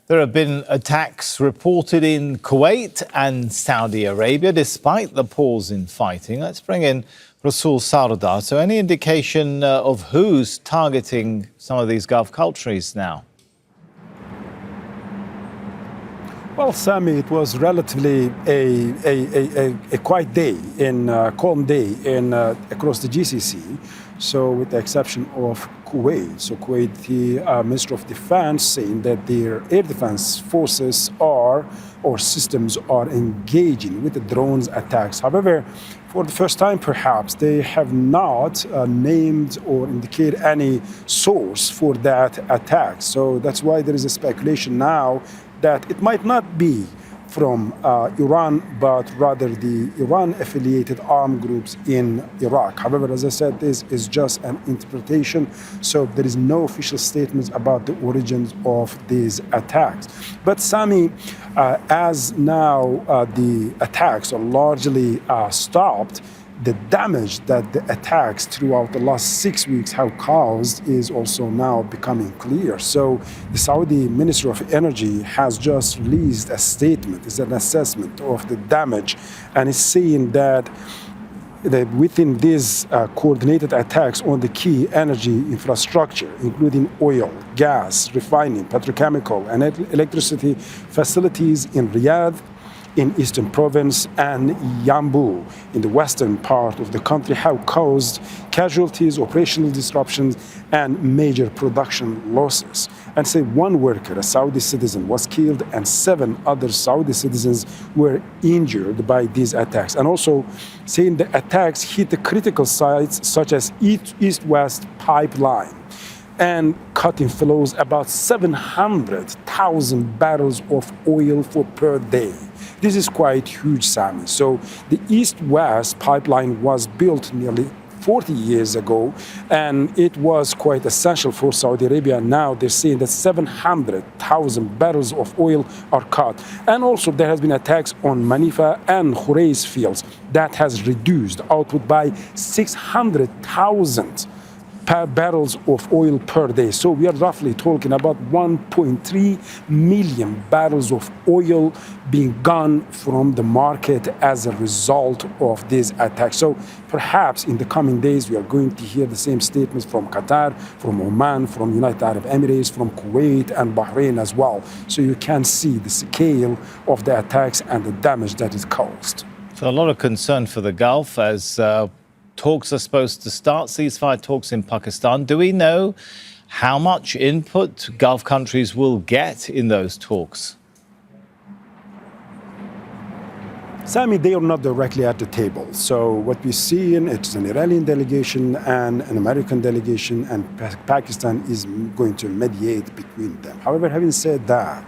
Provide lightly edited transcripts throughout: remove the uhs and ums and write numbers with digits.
There have been attacks reported in Kuwait and Saudi Arabia, despite the pause in fighting. Let's bring in Rasul Sardar. So any indication of who's targeting some of these Gulf countries now? Well, Sami, it was relatively a quiet day, calm day across the GCC. So with the exception of Kuwait. So Kuwait, the Minister of Defense saying that their air defense forces or systems are engaging with the drones attacks. However, for the first time, perhaps, they have not named or indicated any source for that attack. So that's why there is a speculation now that it might not be from Iran, but rather the Iran-affiliated armed groups in Iraq. However, as I said, this is just an interpretation, so there is no official statements about the origins of these attacks. But Sami, as now the attacks are largely stopped, the damage that the attacks throughout the last 6 weeks have caused is also now becoming clear. So the Saudi Ministry of Energy has just released a statement. It's an assessment of the damage, and it's saying that within these coordinated attacks on the key energy infrastructure, including oil, gas, refining, petrochemical, and electricity facilities in Riyadh, in Eastern Province, and Yanbu in the western part of the country have caused casualties, operational disruptions, and major production losses. And say one worker, a Saudi citizen, was killed and 7 other Saudi citizens were injured by these attacks. And also saying the attacks hit the critical sites such as East-West pipeline and cutting flows about 700,000 barrels of oil per day. This is quite huge, Sami. So the East-West pipeline was built nearly 40 years ago, and it was quite essential for Saudi Arabia. Now they're saying that 700,000 barrels of oil are cut. And also there has been attacks on Manifa and Khurais fields that has reduced output by 600,000 barrels of oil per day. So we are roughly talking about 1.3 million barrels of oil being gone from the market as a result of these attacks. So perhaps in the coming days, we are going to hear the same statements from Qatar, from Oman, from United Arab Emirates, from Kuwait and Bahrain as well. So you can see the scale of the attacks and the damage that is caused. So a lot of concern for the Gulf as talks are supposed to start, ceasefire talks in Pakistan. Do we know how much input Gulf countries will get in those talks? Sami, they are not directly at the table. So what we see it's an Iranian delegation and an American delegation, and Pakistan is going to mediate between them. However, having said that,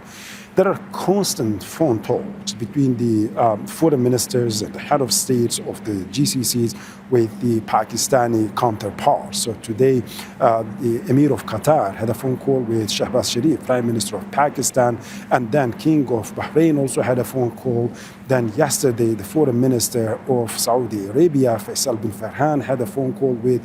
there are constant phone talks between the foreign ministers and the head of states of the GCCs with the Pakistani counterparts. So today, the Emir of Qatar had a phone call with Shahbaz Sharif, Prime Minister of Pakistan, and then King of Bahrain also had a phone call. Then yesterday, the Foreign Minister of Saudi Arabia, Faisal bin Farhan, had a phone call with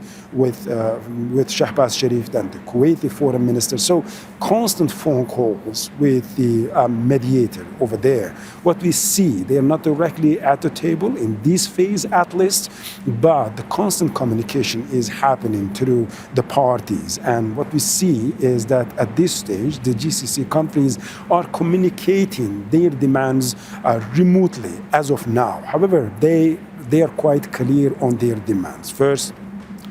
Shahbaz Sharif, then the Kuwaiti Foreign Minister. So constant phone calls with the mediator over there. What we see, they are not directly at the table in this phase at least, but the constant communication is happening through the parties. And what we see is that at this stage, the GCC countries are communicating their demands remotely as of now. However, they are quite clear on their demands. First,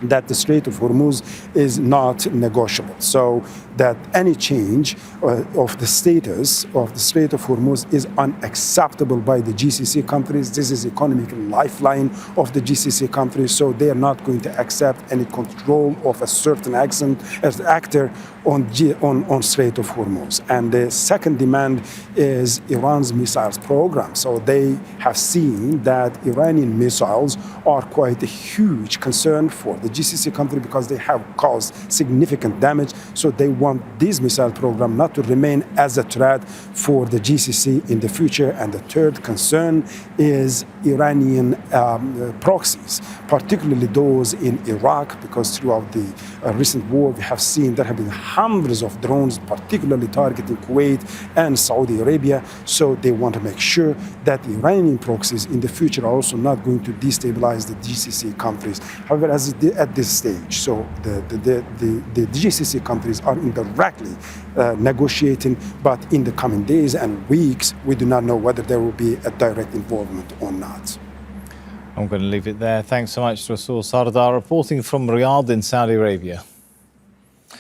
that the Strait of Hormuz is not negotiable. So that any change of the status of the Strait of Hormuz is unacceptable by the GCC countries. This is economic lifeline of the GCC countries, so they are not going to accept any control of a certain actor on Strait of Hormuz. And the second demand is Iran's missiles program. So they have seen that Iranian missiles are quite a huge concern for the GCC country because they have caused significant damage. So they want this missile program not to remain as a threat for the GCC in the future. And the third concern is Iranian proxies, particularly those in Iraq, because throughout the recent war we have seen there have been hundreds of drones, particularly targeting Kuwait and Saudi Arabia. So they want to make sure that the Iranian proxies in the future are also not going to destabilize the GCC countries. However, at this stage, so the GCC countries are indirectly negotiating, but in the coming days and weeks, we do not know whether there will be a direct involvement or not. I'm going to leave it there. Thanks so much, Rasul Sardar, reporting from Riyadh in Saudi Arabia.